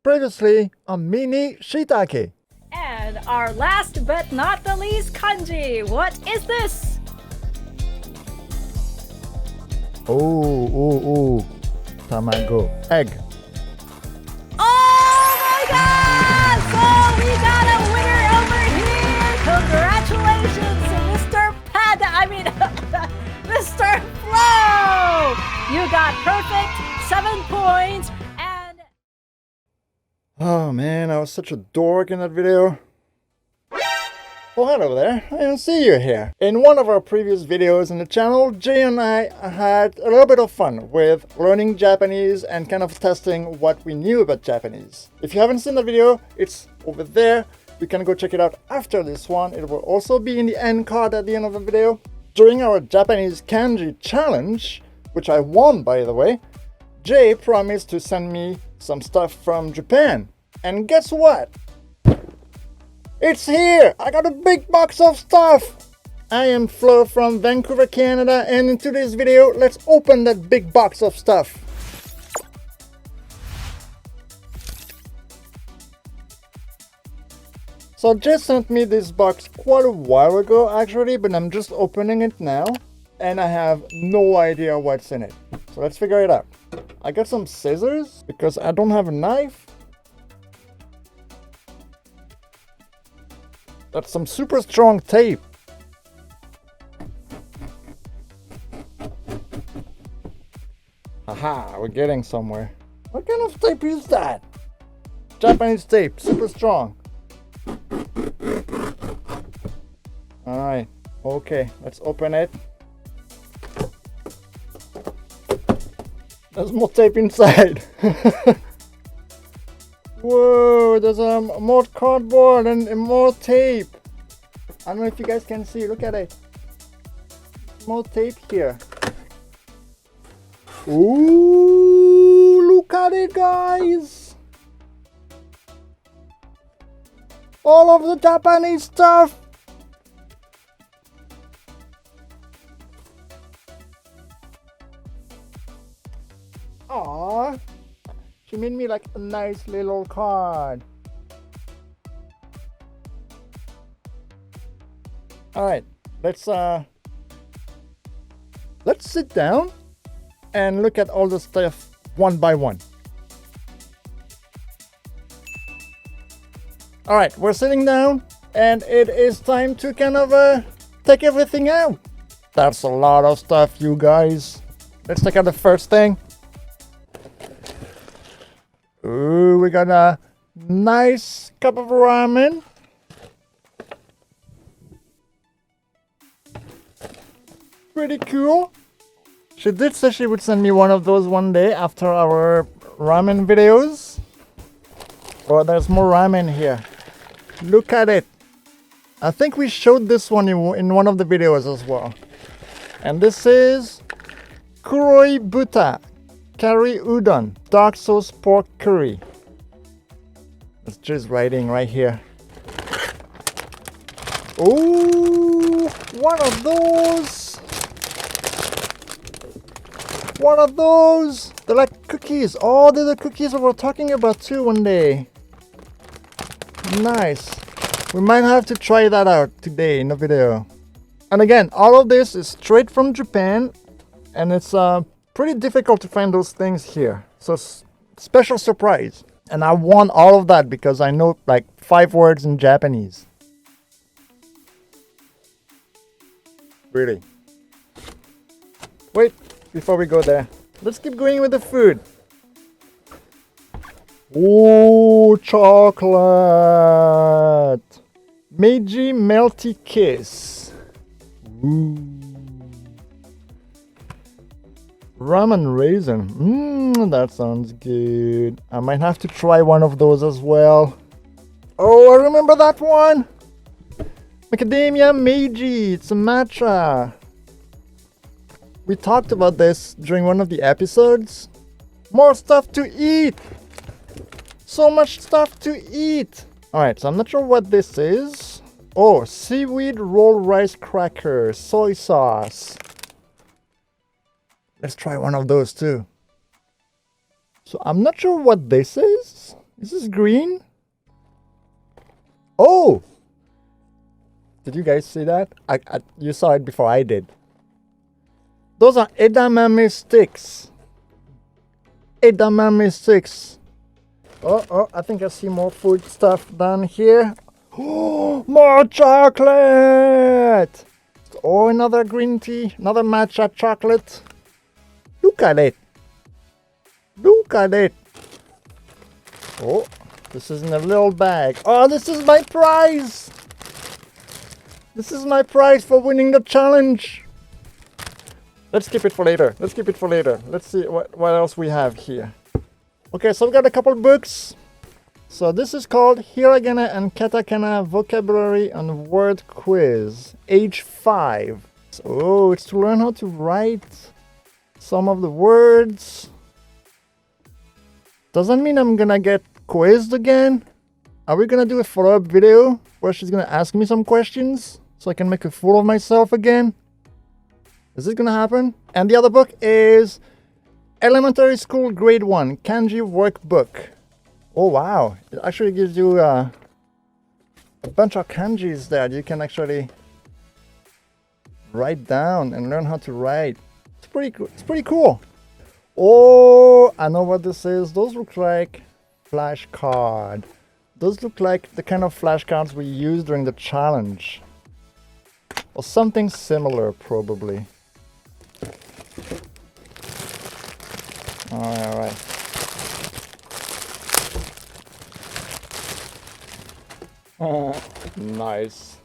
Previously on Mini Shiitake. And our last but not the least, Kanji. What is this? Oh. Tamago. Egg. Oh my god! So we got a winner over here! Congratulations, Mr. Panda! Mr. Flo! You got perfect 7 points and... Oh man, I was such a dork in that video. Oh, hello there. I didn't see you here. In one of our previous videos on the channel, Jay and I had a little bit of fun with learning Japanese and kind of testing what we knew about Japanese. If you haven't seen the video, it's over there. You can go check it out after this one. It will also be in the end card at the end of the video. During our Japanese kanji challenge, which I won by the way, Jay promised to send me some stuff from Japan. And guess what? It's here! I got a big box of stuff! I am Flo from Vancouver, Canada, and in today's video, let's open that big box of stuff. So Jay sent me this box quite a while ago actually, but I'm just opening it now, and I have no idea what's in it. So let's figure it out. I got some scissors, because I don't have a knife. That's some super strong tape. Aha, we're getting somewhere. What kind of tape is that? Japanese tape, super strong. Alright, okay, let's open it. There's more tape inside. Whoa, there's more cardboard and more tape. I don't know if you guys can see, look at it. More tape here. Ooh, look at it guys. All of the Japanese stuff. Aww. She made me like a nice little card. Alright, let's sit down and look at all the stuff one by one. Alright, we're sitting down and it is time to kind of take everything out. That's a lot of stuff, you guys. Let's take out the first thing. Ooh, we got a nice cup of ramen. Pretty cool. She did say she would send me one of those one day after our ramen videos. Oh, there's more ramen here. Look at it. I think we showed this one in one of the videos as well. And this is Kuroi Buta Curry Udon, dark sauce pork curry. It's just writing right here. Ooh, one of those. One of those. They're like cookies. Oh, they're the cookies we were talking about too one day. Nice. We might have to try that out today in the video. And again, all of this is straight from Japan, and it's pretty difficult to find those things here. So special surprise. And I won all of that because I know like 5 words in Japanese. Really. Wait, before we go there, let's keep going with the food. Oh, chocolate. Meiji Melty Kiss. Ooh. Ramen raisin. That sounds good. I might have to try one of those as well. Oh, I remember that one. Macadamia Meiji. It's a matcha. We talked about this during one of the episodes. More stuff to eat. So much stuff to eat. Alright, so I'm not sure what this is. Oh, seaweed roll rice crackers, soy sauce. Let's try one of those too. So I'm not sure what this is. Is this green? Oh! Did you guys see that? You saw it before I did. Those are edamame sticks. Edamame sticks. Oh, I think I see more food stuff down here. Oh, more chocolate! Oh, another green tea, another matcha chocolate. Look at it. Look at it. Oh, this is in a little bag. Oh, this is my prize. This is my prize for winning the challenge. Let's keep it for later. Let's keep it for later. Let's see what else we have here. Okay, so we got a couple books. So this is called Hiragana and Katakana Vocabulary and Word Quiz, age 5. Oh, it's to learn how to write some of the words. Does that mean I'm gonna get quizzed again? Are we gonna do a follow-up video where she's gonna ask me some questions so I can make a fool of myself again? Is this gonna happen? And the other book is Elementary School Grade 1 Kanji Workbook. Oh wow, it actually gives you a bunch of kanjis that you can actually write down and learn how to write. It's pretty cool. It's pretty cool. Oh, I know what this is. Those look like flashcards. Those look like the kind of flashcards we use during the challenge. Or something similar, probably. Alright. Nice.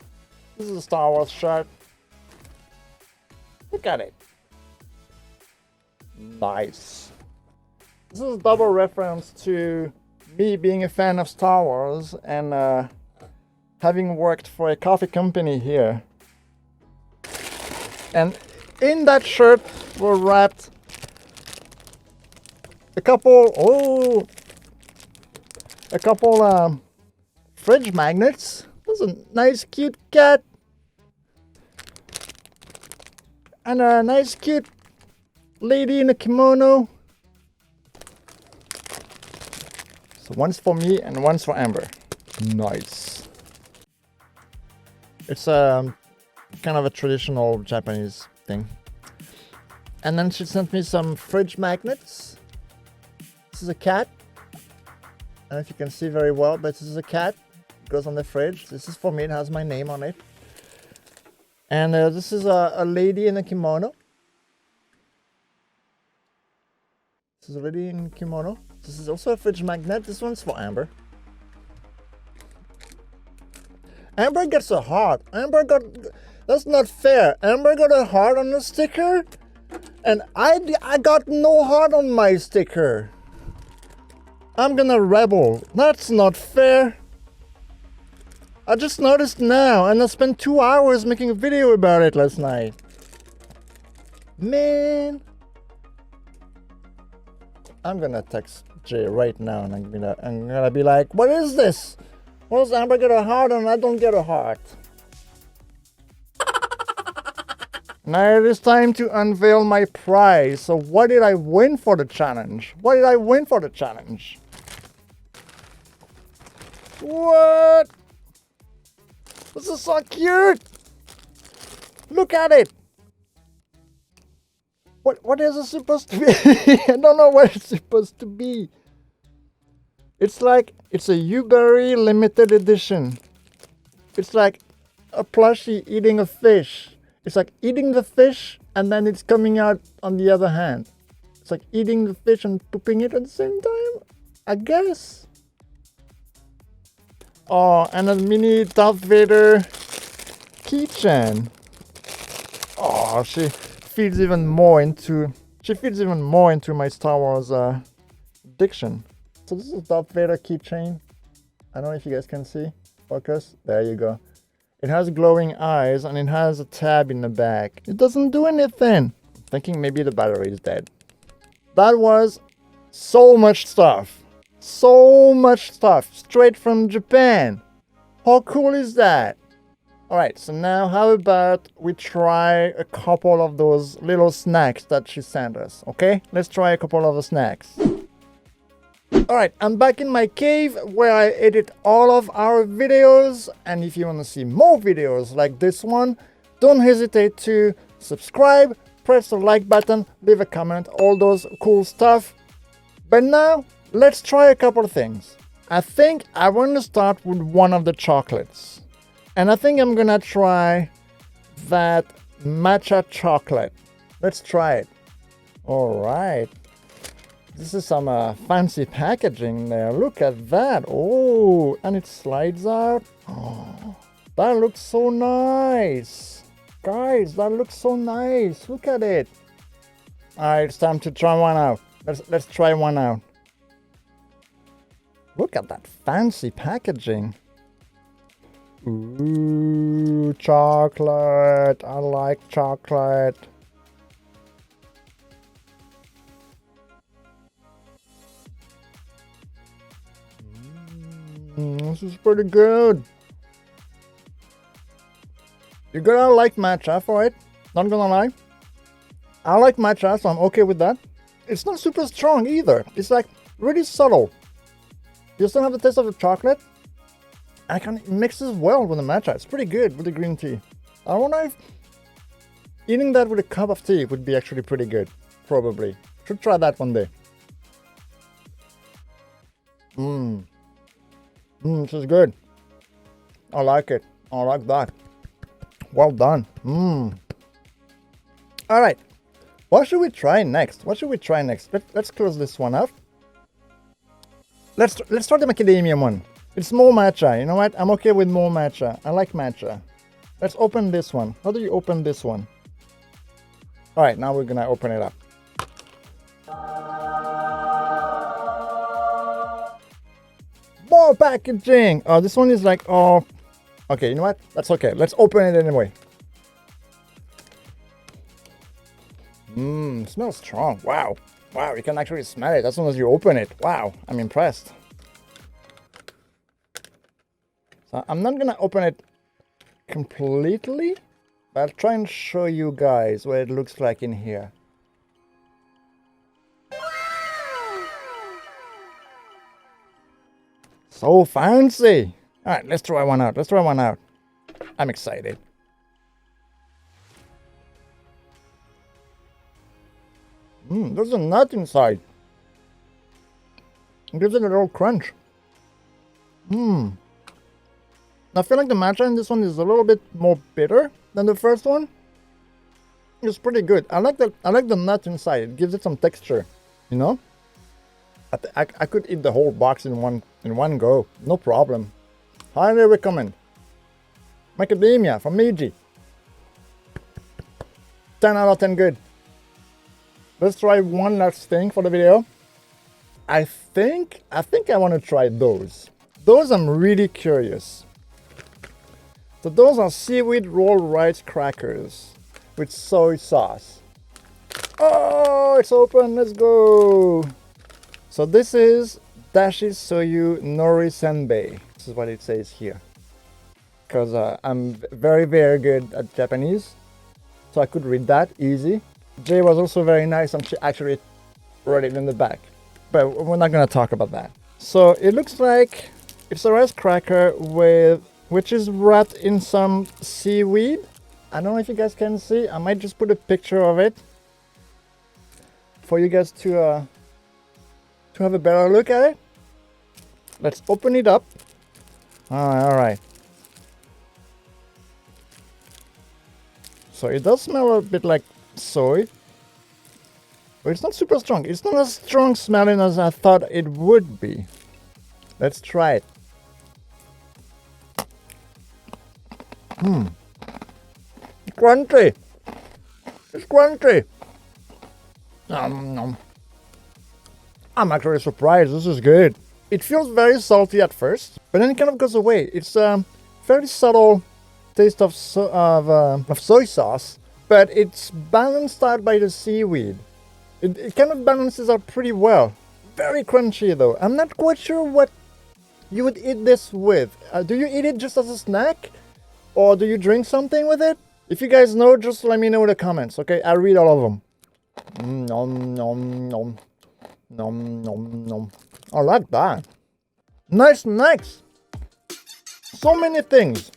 This is a Star Wars shirt. Look at it. Nice. This is a double reference to me being a fan of Star Wars and having worked for a coffee company here. And in that shirt were wrapped a couple fridge magnets. There's a nice cute cat and a nice cute lady in a kimono. So one's for me and one's for Amber. Nice. It's kind of a traditional Japanese thing. And then she sent me some fridge magnets. This is a cat. I don't know if you can see very well, but this is a cat. It goes on the fridge. This is for me. It has my name on it. And this is a lady in a kimono. This is a lady in a kimono. This is also a fridge magnet. This one's for Amber. Amber gets a heart. That's not fair. Amber got a heart on the sticker, and I got no heart on my sticker. I'm gonna rebel. That's not fair. I just noticed now, and I spent 2 hours making a video about it last night. Man. I'm gonna text Jay right now, and I'm gonna be like, what is this? Why does Amber get a heart and I don't get a heart? Now it is time to unveil my prize. So what did I win for the challenge? What did I win for the challenge? What? This is so cute. Look at it. What is it supposed to be? I don't know what it's supposed to be. It's like, it's a Uberry limited edition. It's like a plushie eating a fish. It's like eating the fish and then it's coming out on the other hand. It's like eating the fish and pooping it at the same time, I guess. Oh, and a mini Darth Vader keychain. Oh, she feeds even more into my Star Wars addiction. So this is Darth Vader keychain. I don't know if you guys can see. Focus. There you go. It has glowing eyes and it has a tab in the back. It doesn't do anything. I'm thinking maybe the battery is dead. That was so much stuff. So much stuff. Straight from Japan. How cool is that? Alright, so now how about we try a couple of those little snacks that she sent us, okay? Let's try a couple of the snacks. Alright, I'm back in my cave where I edit all of our videos, and if you want to see more videos like this one, don't hesitate to subscribe, press the like button, leave a comment, all those cool stuff. But now, let's try a couple of things. I think I want to start with one of the chocolates. And I think I'm gonna try that matcha chocolate. Let's try it. Alright. This is some fancy packaging there. Look at that. Oh, and it slides out. Oh, that looks so nice. Guys, that looks so nice. Look at it. Alright, it's time to try one out. Let's try one out. Look at that fancy packaging. Ooh, chocolate. I like chocolate. This is pretty good. You're gonna like matcha for it. Not gonna lie. I like matcha, so I'm okay with that. It's not super strong either. It's like really subtle. You still have the taste of the chocolate. And it mixes well with the matcha. It's pretty good with the green tea. I wonder if eating that with a cup of tea would be actually pretty good. Probably. Should try that one day. This is good. I like it. I like that. Well done. Alright. What should we try next? Let's close this one up. Let's try the macadamia one. It's more matcha. You know what? I'm okay with more matcha. I like matcha. Let's open this one. How do you open this one? Alright, now we're gonna open it up. More packaging! Oh, this one is like, oh... Okay, you know what? That's okay. Let's open it anyway. Smells strong. Wow. Wow, you can actually smell it as soon as you open it. Wow, I'm impressed. So I'm not gonna open it completely, but I'll try and show you guys what it looks like in here. So fancy! Alright, let's try one out. I'm excited. There's a nut inside. It gives it a little crunch. I feel like the matcha in this one is a little bit more bitter than the first one. It's pretty good. I like the nut inside. It gives it some texture, you know? I could eat the whole box in one go, no problem. Highly recommend. Macadamia from Meiji. 10 out of 10 good. Let's try one last thing for the video. I think I want to try those. Those I'm really curious. So those are seaweed rolled rice crackers with soy sauce. Oh, it's open. Let's go. So this is Dashi Soyu Nori Senbei. This is what it says here. Because I'm very, very good at Japanese. So I could read that easy. Jay was also very nice and she actually wrote it in the back. But we're not going to talk about that. So it looks like it's a rice cracker which is wrapped in some seaweed. I don't know if you guys can see. I might just put a picture of it for you guys to have a better look at it. Let's open it up. All right. So it does smell a bit like soy, but it's not super strong. It's not as strong smelling as I thought it would be. Let's try it. Crunchy. It's crunchy. I'm actually surprised. This is good. It feels very salty at first, but then it kind of goes away. It's a very subtle taste of soy sauce, but it's balanced out by the seaweed. It kind of balances out pretty well. Very crunchy though. I'm not quite sure what you would eat this with. Do you eat it just as a snack? Or do you drink something with it? If you guys know, just let me know in the comments, okay? I'll read all of them. Nom nom nom. Nom nom nom. I like that. Nice snacks. So many things.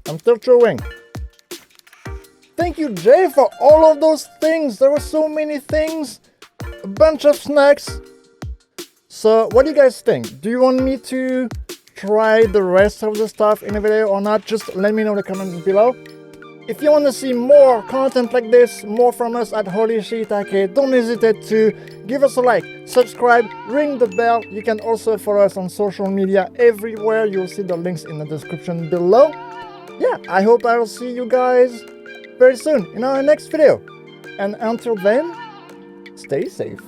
I'm still chewing. Thank you, Jay, for all of those things. There were so many things. A bunch of snacks. So, what do you guys think? Do you want me to try the rest of the stuff in a video or not? Just let me know in the comments below. If you want to see more content like this, more from us at Holy Shiitake, don't hesitate to give us a like, subscribe, ring the bell. You can also follow us on social media everywhere. You'll see the links in the description below. Yeah, I hope I'll see you guys very soon in our next video. And until then, stay safe.